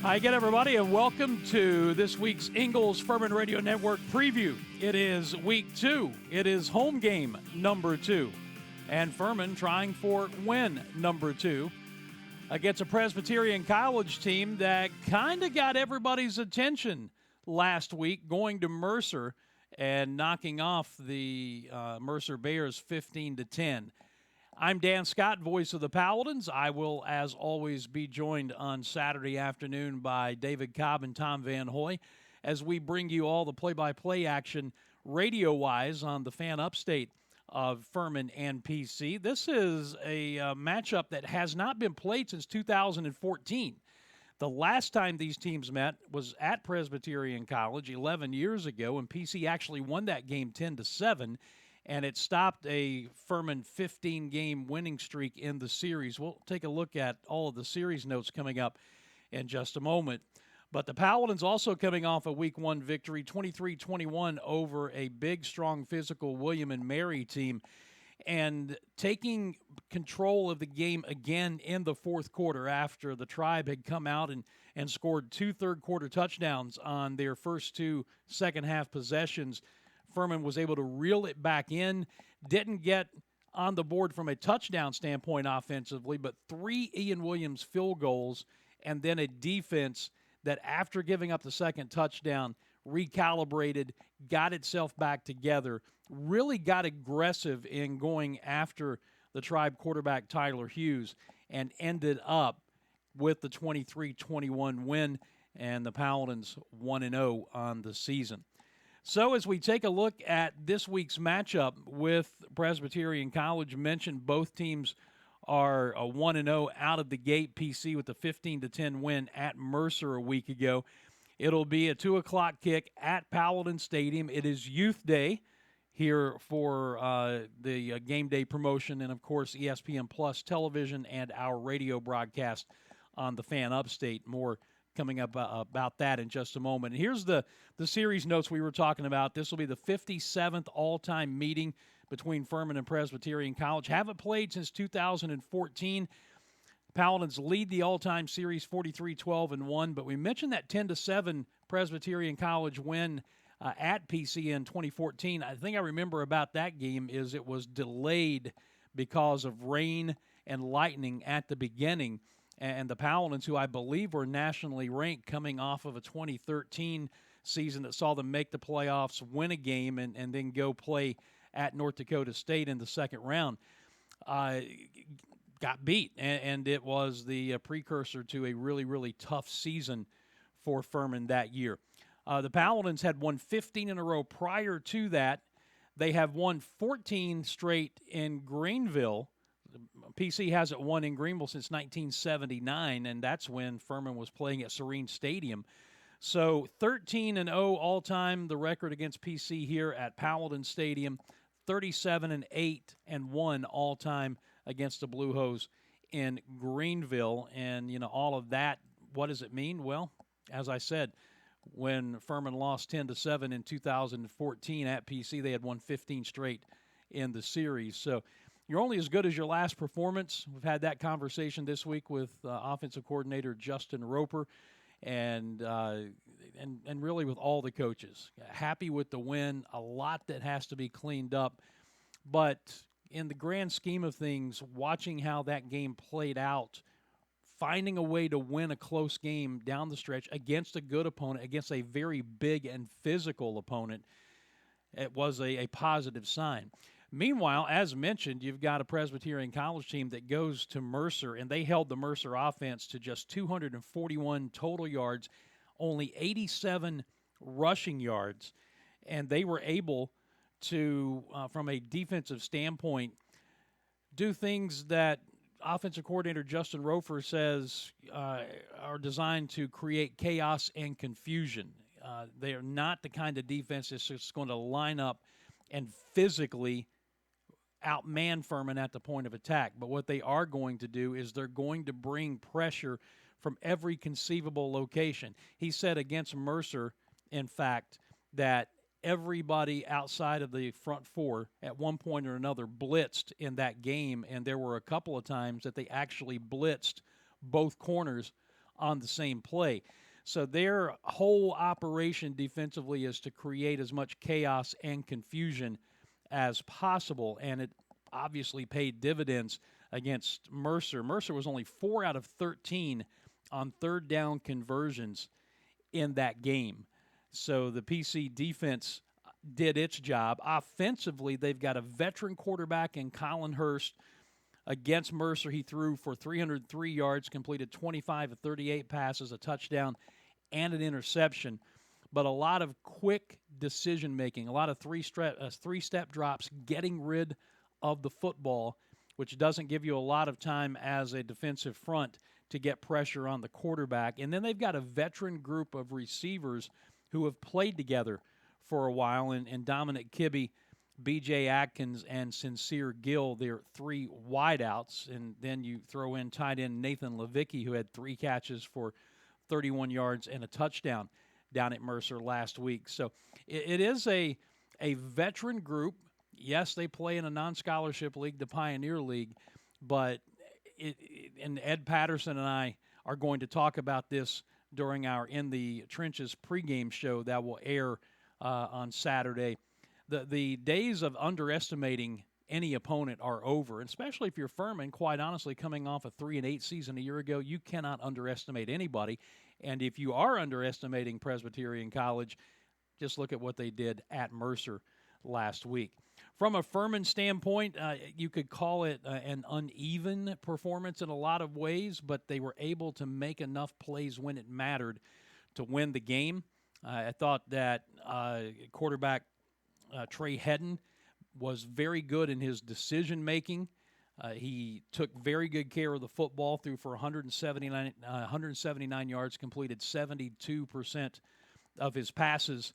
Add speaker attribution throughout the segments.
Speaker 1: Hi again, everybody, and welcome to this week's Ingles Furman Radio Network preview. It is week 2. It is home game number 2. And Furman trying for win number 2 against a Presbyterian College team that kind of got everybody's attention last week, going to Mercer and knocking off the Mercer Bears 15-10. I'm Dan Scott, voice of the Paladins. I will, as always, be joined on Saturday afternoon by David Cobb and Tom Van Hoy as we bring you all the play-by-play action radio-wise on the fan upstate of Furman and PC. This is a matchup that has not been played since 2014. The last time these teams met was at Presbyterian College 11 years ago, and PC actually won that game 10-7. And it stopped a Furman 15-game winning streak in the series. We'll take a look at all of the series notes coming up in just a moment. But the Paladins also coming off a Week 1 victory, 23-21 over a big, strong, physical William and Mary team, and taking control of the game again in the fourth quarter after the Tribe had come out and scored 2 third-quarter touchdowns on their first 2 second-half possessions. Furman was able to reel it back in, didn't get on the board from a touchdown standpoint offensively, but 3 Ian Williams field goals and then a defense that after giving up the second touchdown recalibrated, got itself back together, really got aggressive in going after the Tribe quarterback Tyler Hughes and ended up with the 23-21 win and the Paladins 1-0 on the season. So as we take a look at this week's matchup with Presbyterian College, mentioned both teams are 1-0 out of the gate. PC with the 15-10 win at Mercer a week ago. It'll be a 2 o'clock kick at Paladin Stadium. It is Youth Day here for the game day promotion and, of course, ESPN Plus television and our radio broadcast on the Fan Upstate. More coming up about that in just a moment. And here's the series notes we were talking about. This will be the 57th all-time meeting between Furman and Presbyterian College. Haven't played since 2014. Paladins lead the all-time series 43-12-1, but we mentioned that 10-7 Presbyterian College win at PC in 2014. I think I remember about that game is it was delayed because of rain and lightning at the beginning. And the Paladins, who I believe were nationally ranked coming off of a 2013 season that saw them make the playoffs, win a game, and then go play at North Dakota State in the second round, got beat. And it was the precursor to a really, really tough season for Furman that year. The Paladins had won 15 in a row prior to that. They have won 14 straight in Greenville. PC hasn't won in Greenville since 1979, and that's when Furman was playing at Serene Stadium. So 13-0 all-time, the record against PC here at Paladin Stadium. 37-8-1 all-time against the Blue Hose in Greenville. And, you know, all of that, what does it mean? Well, as I said, when Furman lost 10-7 in 2014 at PC, they had won 15 straight in the series. So you're only as good as your last performance. We've had that conversation this week with offensive coordinator Justin Roper, and really with all the coaches. Happy with the win. A lot that has to be cleaned up, but in the grand scheme of things, watching how that game played out, finding a way to win a close game down the stretch against a good opponent, against a very big and physical opponent, it was a positive sign. Meanwhile, as mentioned, you've got a Presbyterian College team that goes to Mercer, and they held the Mercer offense to just 241 total yards, only 87 rushing yards, and they were able to, from a defensive standpoint, do things that offensive coordinator Justin Roper says are designed to create chaos and confusion. They are not the kind of defense that's just going to line up and physically outman Furman at the point of attack. But what they are going to do is they're going to bring pressure from every conceivable location. He said against Mercer, in fact, that everybody outside of the front four at one point or another blitzed in that game, and there were a couple of times that they actually blitzed both corners on the same play. So their whole operation defensively is to create as much chaos and confusion as possible, and it obviously paid dividends against Mercer. Mercer was only 4 out of 13 on third down conversions in that game. So the PC defense did its job. Offensively, they've got a veteran quarterback in Colin Hurst. Against Mercer, he threw for 303 yards, completed 25 of 38 passes, a touchdown, and an interception. But a lot of quick decision-making, a lot of three-step drops, getting rid of the football, which doesn't give you a lot of time as a defensive front to get pressure on the quarterback. And then they've got a veteran group of receivers who have played together for a while, and Dominic Kibbe, B.J. Atkins, and Sincere Gill, they're 3 wideouts. And then you throw in tight end Nathan Levicki, who had 3 catches for 31 yards and a touchdown down at Mercer last week. So it is a veteran group. Yes, they play in a non-scholarship league, the Pioneer League, but and Ed Patterson and I are going to talk about this during our In the Trenches pregame show that will air on Saturday. The days of underestimating any opponent are over, especially if you're Furman. Quite honestly, coming off a 3-8 season a year ago, you cannot underestimate anybody. And if you are underestimating Presbyterian College, just look at what they did at Mercer last week. From a Furman standpoint, you could call it an uneven performance in a lot of ways, but they were able to make enough plays when it mattered to win the game. I thought that quarterback Trey Hedden was very good in his decision-making. He took very good care of the football, threw for 179 yards, completed 72% of his passes,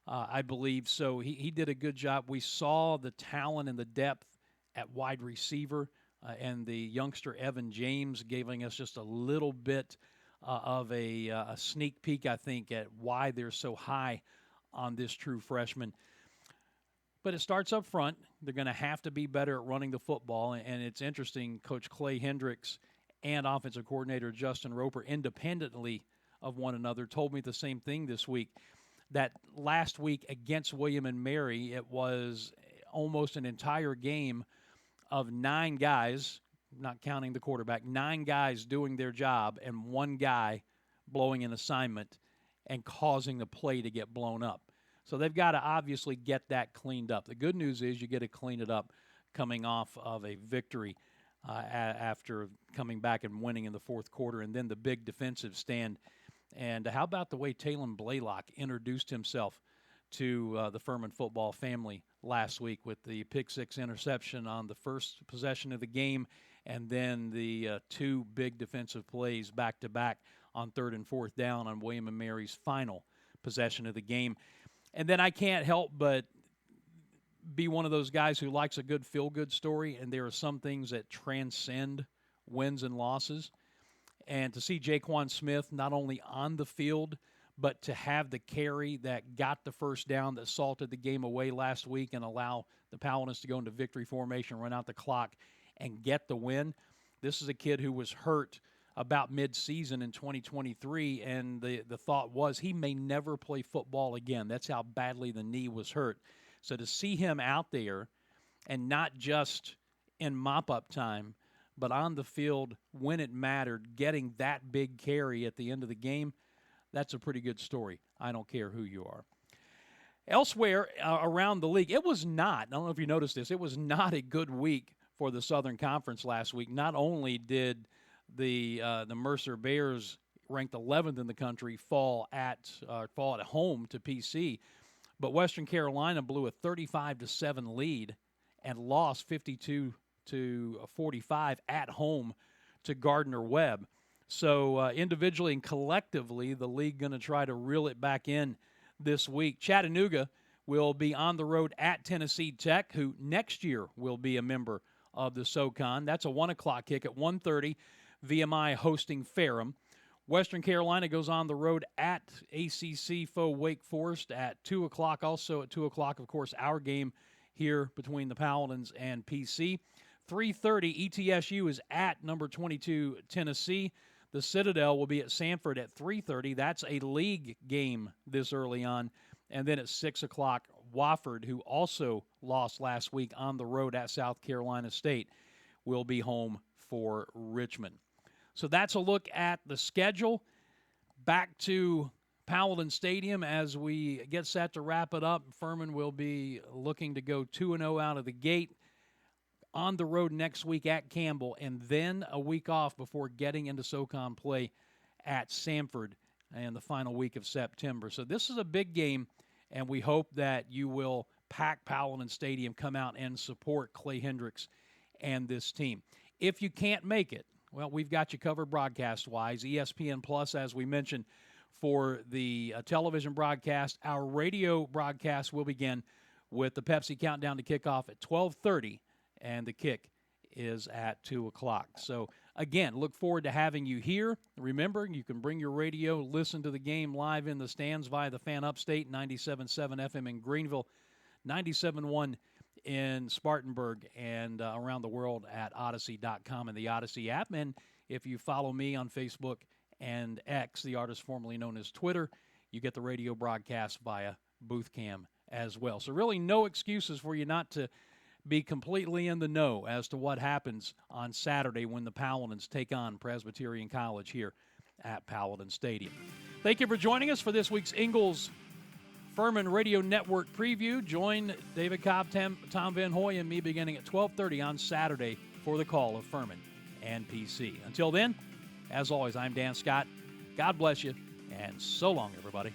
Speaker 1: I believe. So he did a good job. We saw the talent and the depth at wide receiver, and the youngster Evan James giving us just a little bit of a sneak peek, I think, at why they're so high on this true freshman. But it starts up front. They're going to have to be better at running the football. And it's interesting, Coach Clay Hendricks and offensive coordinator Justin Roper, independently of one another, told me the same thing this week, that last week against William and Mary, it was almost an entire game of 9 guys, not counting the quarterback, 9 guys doing their job and 1 guy blowing an assignment and causing the play to get blown up. So they've got to obviously get that cleaned up. The good news is you get to clean it up coming off of a victory after coming back and winning in the fourth quarter, and then the big defensive stand. And how about the way Talon Blaylock introduced himself to the Furman football family last week with the pick-6 interception on the first possession of the game, and then the 2 big defensive plays back-to-back on 3rd and 4th down on William and Mary's final possession of the game. And then I can't help but be one of those guys who likes a good feel-good story, and there are some things that transcend wins and losses. And to see Jaquan Smith not only on the field, but to have the carry that got the first down that salted the game away last week and allow the Paladins to go into victory formation, run out the clock, and get the win. This is a kid who was hurt about mid-season in 2023, and the thought was he may never play football again. That's how badly the knee was hurt. So to see him out there, and not just in mop-up time, but on the field when it mattered, getting that big carry at the end of the game, that's a pretty good story. I don't care who you are. Elsewhere around the league, it was not, I don't know if you noticed this, it was not a good week for the Southern Conference last week. Not only did the Mercer Bears, ranked 11th in the country, fall at home to PC, but Western Carolina blew a 35-7 lead and lost 52-45 at home to Gardner-Webb. So individually and collectively, the league going to try to reel it back in this week. Chattanooga will be on the road at Tennessee Tech, who next year will be a member of the SoCon. That's a 1 o'clock kick at 1:30. VMI hosting Ferrum. Western Carolina goes on the road at ACC foe Wake Forest at 2 o'clock. Also at 2 o'clock, of course, our game here between the Paladins and PC. 3:30, ETSU is at number 22 Tennessee. The Citadel will be at Sanford at 3:30. That's a league game this early on. And then at 6 o'clock, Wofford, who also lost last week on the road at South Carolina State, will be home for Richmond. So that's a look at the schedule. Back to Paladin Stadium as we get set to wrap it up. Furman will be looking to go 2-0 out of the gate. On the road next week at Campbell, and then a week off before getting into SoCon play at Sanford in the final week of September. So this is a big game, and we hope that you will pack Paladin Stadium, come out and support Clay Hendricks and this team. If you can't make it, well, we've got you covered broadcast-wise. ESPN Plus, as we mentioned, for the television broadcast. Our radio broadcast will begin with the Pepsi Countdown to kickoff at 12:30. And the kick is at 2 o'clock. So, again, look forward to having you here. Remember, you can bring your radio, listen to the game live in the stands via the Fan Upstate, 97.7 FM in Greenville, 97.1 in Spartanburg, and around the world at Odyssey.com and the Odyssey app. And if you follow me on Facebook and X, the artist formerly known as Twitter, you get the radio broadcast via Boothcam as well. So really no excuses for you not to be completely in the know as to what happens on Saturday when the Paladins take on Presbyterian College here at Paladin Stadium. Thank you for joining us for this week's Ingles Furman Radio Network preview. Join David Cobb, Tom Van Hoy, and me beginning at 12:30 on Saturday for the call of Furman and PC. Until then, as always, I'm Dan Scott. God bless you, and so long, everybody.